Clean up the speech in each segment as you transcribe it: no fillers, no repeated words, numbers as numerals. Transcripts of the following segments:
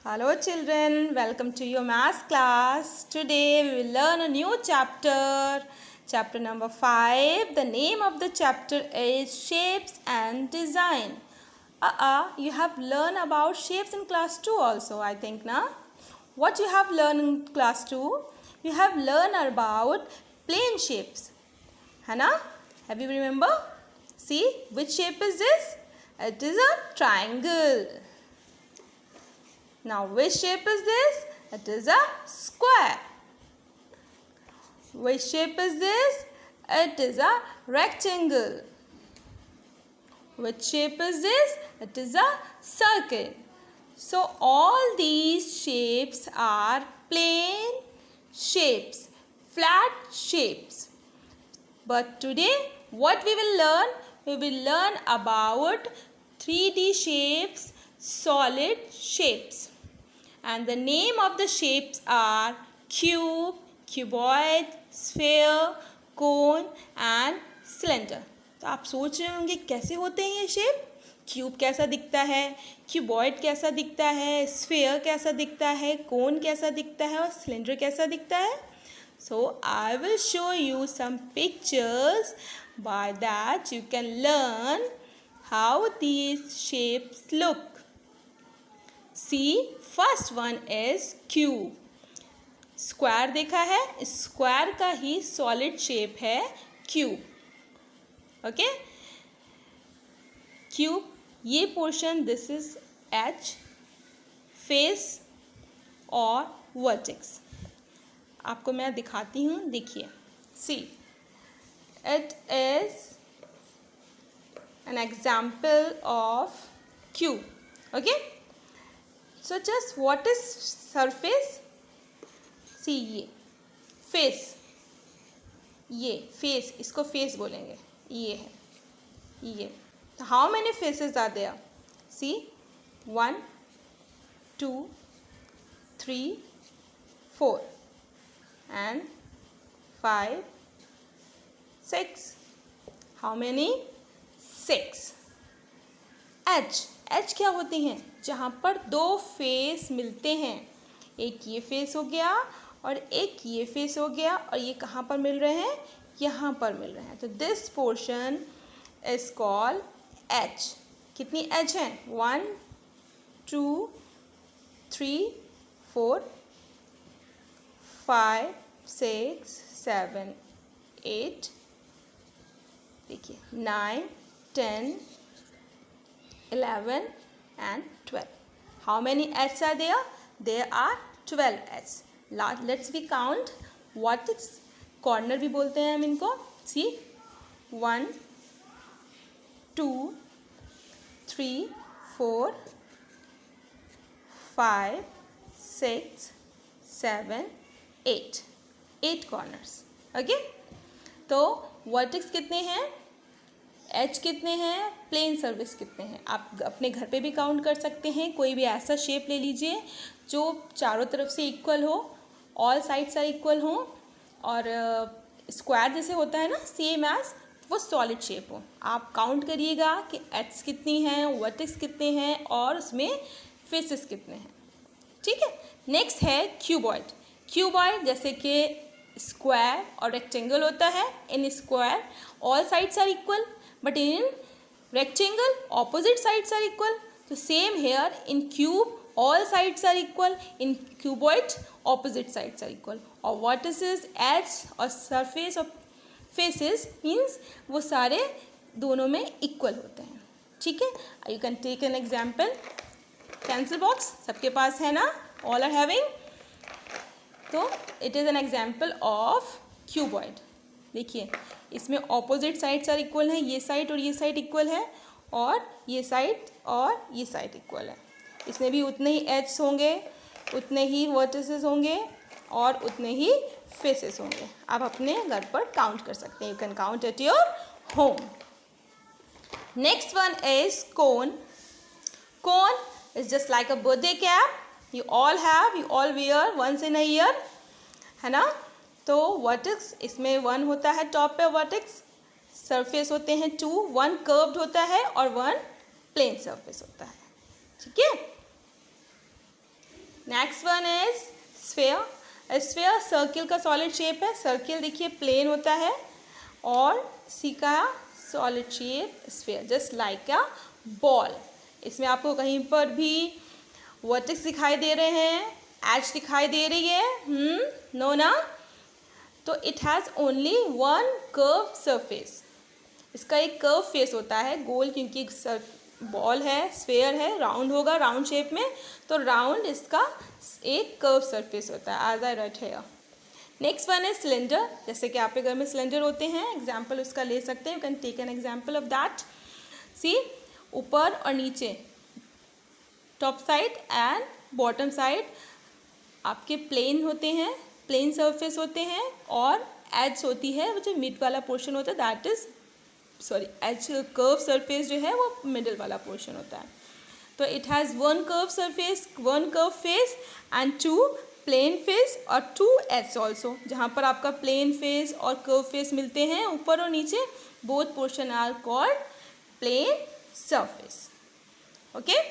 Hello children, welcome to your math class. Today we will learn a new chapter. Chapter number 5. The name of the chapter is Shapes and Design. You have learned about shapes in class 2 also, I think, na? What you have learned in class 2? You have learned about plane shapes. है ना? Have you remember? See, which shape is this? It is a triangle. Now, which shape is this? It is a square. Which shape is this? It is a rectangle. Which shape is this? It is a circle. So, all these shapes are plane shapes, flat shapes. But today, what we will learn? We will learn about 3D shapes, solid shapes. And the name of the shapes are cube, cuboid, sphere, cone and cylinder. तो आप सोच रहे होंगे कैसे होते हैं ये shape? Cube कैसा दिखता है, क्यूबॉइड कैसा दिखता है, स्फीयर कैसा दिखता है, कोन कैसा दिखता है और सिलेंडर कैसा दिखता है? So I will show you some pictures. By that you can learn how these shapes look. See, first one is cube. Square देखा है, स्क्वायर का ही सॉलिड शेप है क्यूब. ओके, क्यूब ये portion this is edge, face और vertex. आपको मैं दिखाती हूँ, देखिए. See, it is an example of cube. Okay, so just what is surface? See, ये face, ये face, इसको face बोलेंगे. ये है, ये. How many faces are there? See, 1 2 3 4 and 5 6. How many? 6. H क्या होते हैं? जहाँ पर दो फेस मिलते हैं. एक ये फेस हो गया और एक ये फेस हो गया, और ये कहाँ पर मिल रहे हैं? यहाँ पर मिल रहे हैं. तो this portion is called H. कितनी एच हैं? 1 2 3 4 5 6 7 8, देखिए, 9 10 11 and 12. How many H's are there? There are 12 H's. Let's we count. What is corner भी बोलते हैं हम इनको. See, 1 2 3 4 5 6 7 8. 8 corners. Okay? तो वर्टेक्स कितने हैं? एच कितने हैं? प्लेन सर्फेस कितने हैं? आप अपने घर पे भी काउंट कर सकते हैं. कोई भी ऐसा शेप ले लीजिए जो चारों तरफ से इक्वल हो, ऑल साइड्स आर इक्वल हो, और स्क्वायर जैसे होता है ना, सेम एज, वो सॉलिड शेप हो. आप काउंट करिएगा कि एच कितनी हैं, वर्टेक्स कितने हैं और उसमें फेसेस कितने हैं. ठीक है. नेक्स्ट है क्यूबॉइड. क्यूबॉइड जैसे कि स्क्वायर और रेक्टेंगल होता है. In square all sides are equal, but in rectangle opposite sides are equal. So same here in cube all sides are equal, in cuboid opposite sides are equal. Or what is this edge or surface of faces means वो सारे दोनों में equal होते हैं. ठीक है. You can take an example. Pencil box सबके पास है ना? All are having. तो it is an example of cuboid. देखिए, इसमें ऑपोजिट साइड्स आर इक्वल हैं. ये साइड और ये साइड इक्वल है, और ये साइड और ये साइड इक्वल है. इसमें भी उतने ही एड्स होंगे, उतने ही वर्टिसेस होंगे और उतने ही फेसेस होंगे. आप अपने घर पर काउंट कर सकते हैं. You can count at your home. Next one is cone. Cone is just like a birthday cap. You all have, you all wear once in a year, है ना? तो वर्टेक्स इसमें 1 होता है टॉप पे वर्टेक्स. सरफेस होते हैं 2, 1 curved होता है और 1 प्लेन सरफेस होता है. ठीक है. Next one is sphere. Sphere circle का सॉलिड शेप है। सर्किल देखिए प्लेन होता है और सी का solid shape sphere, just like a ball. इसमें आपको कहीं पर भी वर्टेक्स दिखाई दे रहे हैं, एज दिखाई दे रही है, नो ना। तो it has only one curve surface. इसका एक कर्व फेस होता है, गोल, क्योंकि बॉल है, स्फेयर है, राउंड होगा, राउंड शेप में, तो राउंड इसका एक कर्व सरफेस होता है, as I write here. Next one है सिलेंडर। जैसे कि आपके घर में सिलेंडर होते हैं, एग्जाम्पल उसका ले सकते हैं, you can take an example of that. See, ऊपर और नीचे, top side and bottom side आपके प्लेन होते हैं, प्लेन सरफेस होते हैं, और एज होती है, वो जो मिड वाला पोर्शन होता है, that is as curve surface जो है वो मिडल वाला पोर्शन होता है। तो it has one curve surface, one curve face and two plane face और टू एज ऑल्सो, जहाँ पर आपका प्लेन फेस और कर्व फेस मिलते हैं ऊपर और नीचे, both portion are called plane surface. Okay,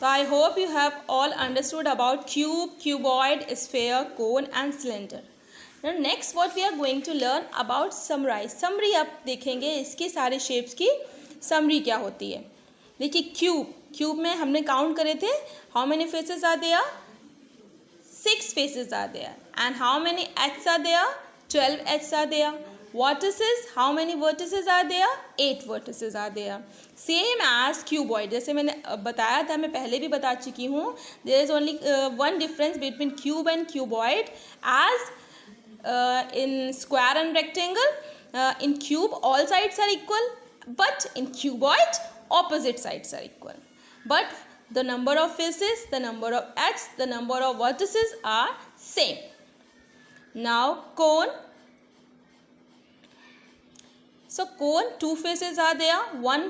so I hope you have all understood about cube, cuboid, sphere, cone and cylinder. Now next what we are going to learn about summary. Summary आप देखेंगे इसकी सारे shapes की summary क्या होती है। देखिए cube में हमने काउंट करे थे, how many faces are there? 6 faces are there. And how many edges are there? 12 edges are there. Vertices, how many vertices are there? 8 vertices are there. Same as cuboid, जैसे मैंने बताया था, मैं पहले भी बता चुकी हूँ, there is only one difference between cube and cuboid, as in square and rectangle, in cube all sides are equal, but in cuboid opposite sides are equal, but the number of faces, the number of edges, the number of vertices are same. Now cone. So cone, 2 faces are there, one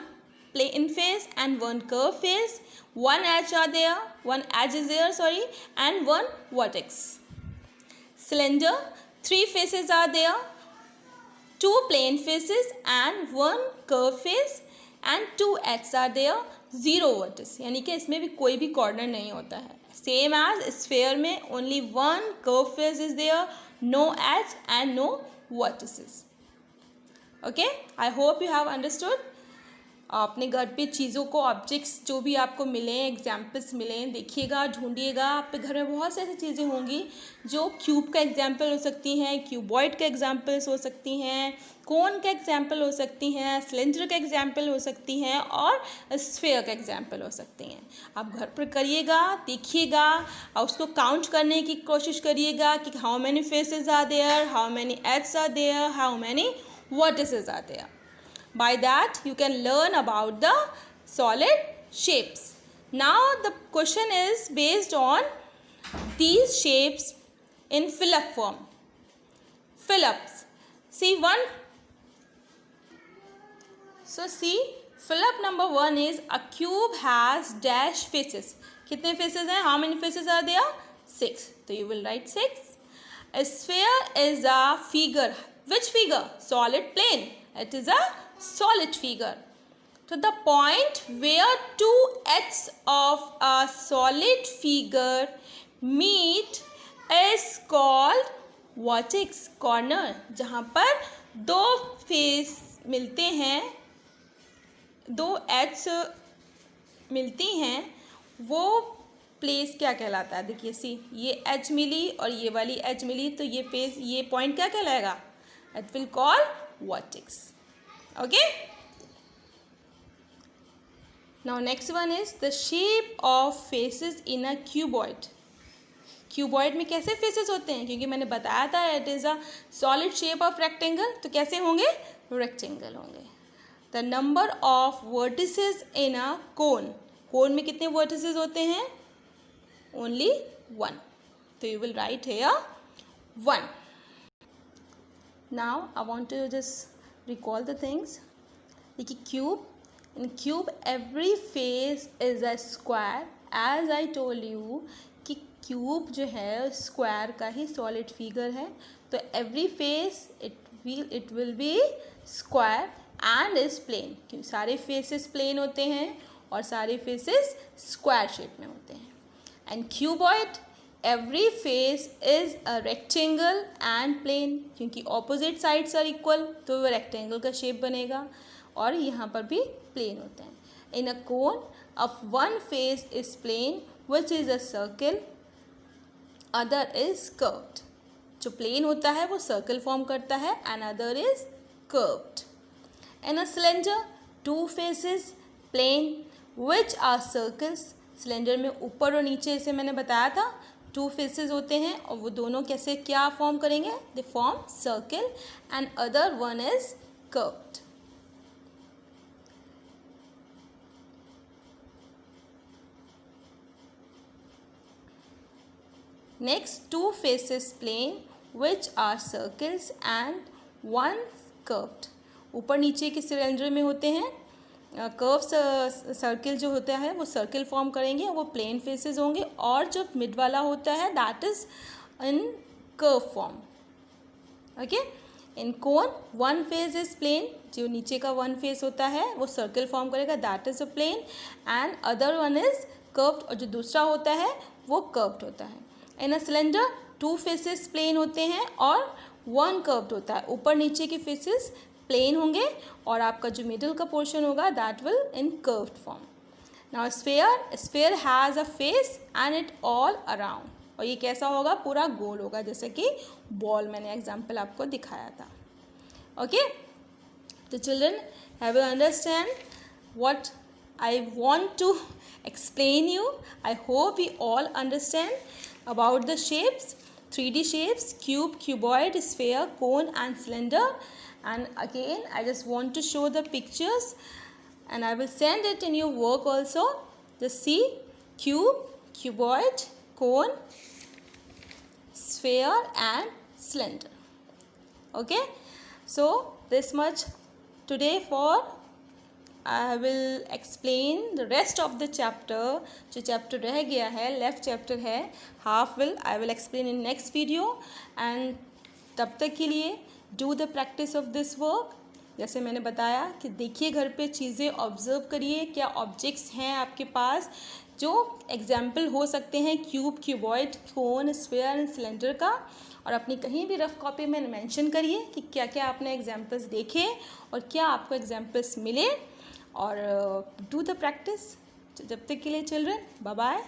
plane face and one curve face, one edge are there, one edge is there, sorry, and one vertex. Cylinder, 3 faces are there, 2 plane faces and one curve face and 2 edges are there, 0 vertex, यानी कि इसमें भी कोई भी corner नहीं होता है। Same as sphere में only one curve face is there, no edge and no vertices. Okay, I hope you have understood. अपने घर पे चीज़ों को, ऑब्जेक्ट्स जो भी आपको मिलें, एग्जाम्पल्स मिलें, देखिएगा, ढूंढिएगा। आपके घर में बहुत सारी ऐसी चीज़ें होंगी जो क्यूब का एग्जाम्पल हो सकती हैं, क्यूबॉइड का एग्जाम्पल्स हो सकती हैं, कोन का एग्जाम्पल हो सकती हैं, सिलेंडर का एग्जाम्पल हो सकती हैं और स्फेयर का एग्जाम्पल हो सकती हैं। आप घर पर करिएगा, देखिएगा और उसको काउंट करने की कोशिश करिएगा कि how many faces are there, how many edges are there, how many vertices are there. By that you can learn about the solid shapes. Now the question is based on these shapes in fill-up form. Fill-ups. See one. So see, fill-up number 1 is a cube has dash faces. कितने faces हैं? How many faces are there? 6. So you will write 6. A sphere is a figure. Which figure? Solid plane. It is a solid figure. So the point where two edges of a solid figure meet is called vertex, corner. जहाँ पर 2 face मिलते हैं, 2 ads मिलती हैं, वो place क्या कहलाता है? देखिए सी, ये एज मिली और ये वाली एज मिली, तो ये पॉइंट क्या कहलाएगा? It will call vertex. Okay. Now next one is the shape of faces in a cuboid. Cuboid में कैसे फेसेस होते हैं? क्योंकि मैंने बताया था it is a solid shape of rectangle, तो कैसे होंगे? रेक्टेंगल होंगे। The number of vertices in a कोन, कोन में कितने वर्टिसेस होते हैं? ओनली 1. तो you will write here 1. Now I want to just recall the things. देखिए cube, in cube every face is a square. As I told you कि cube जो है square का ही सॉलिड फिगर है, तो every face it will be square and is plane, क्योंकि सारे फेसेस प्लेन होते हैं और सारे फेसेस स्क्वायर शेप में होते हैं। And cuboid, every face is a rectangle and plane, क्योंकि ऑपोजिट साइड्स आर इक्वल तो वो रेक्टेंगल का शेप बनेगा, और यहाँ पर भी प्लेन होते हैं। In a cone of one face is plane which is a circle, other is curved. जो प्लेन होता है वो सर्कल फॉर्म करता है and other is curved. In a cylinder two faces plane which are circles. Cylinder में ऊपर और नीचे, जैसे मैंने बताया था, टू फेसेस होते हैं और वो दोनों कैसे क्या फॉर्म करेंगे, they form circle and other one is curved. Next, two faces plane which are circles and one curved. ऊपर नीचे के सिलेंडर में होते हैं कर्व सर्किल जो होता है वो सर्किल फॉर्म करेंगे, वो प्लेन फेसेस होंगे, और जो मिड वाला होता है that is in curve form. Okay, in cone one face is plane, जो नीचे का वन फेस होता है वो सर्किल फॉर्म करेगा, that is a plane, and other one is curved, और जो दूसरा होता है वो कर्व्ड होता है। In a cylinder two faces plane होते हैं और वन कर्व्ड होता है, ऊपर नीचे के फेसेस प्लेन होंगे और आपका जो मिडिल का पोर्शन होगा that will in curved form. Now sphere has a face and it all around, और ये कैसा होगा, पूरा गोल होगा, जैसे कि बॉल मैंने एग्जांपल आपको दिखाया था। ओके, तो children have you understand what I want to explain you? I hope you all understand about the shapes, 3D shapes, cube, cuboid, sphere, cone and cylinder. And again I just want to show the pictures and I will send it in your work also. Just see cube, cuboid, cone, sphere and cylinder. Okay, so this much today for I will explain the rest of the chapter. जो chapter रह गया है, left chapter है, half will I will explain in next video. And तब तक के लिए do the practice of this work. जैसे मैंने बताया कि देखिए घर पे चीज़ें ऑब्जर्व करिए, क्या ऑब्जेक्ट्स हैं आपके पास जो एग्जाम्पल हो सकते हैं cube, cuboid, cone, sphere and cylinder का, और अपनी कहीं भी रफ कॉपी में मेंशन करिए कि क्या क्या आपने एग्जाम्पल्स देखे और क्या आपको एग्जाम्पल्स मिले, और डू द प्रैक्टिस। जब तक के लिए चिल्ड्रन, बाय बाय।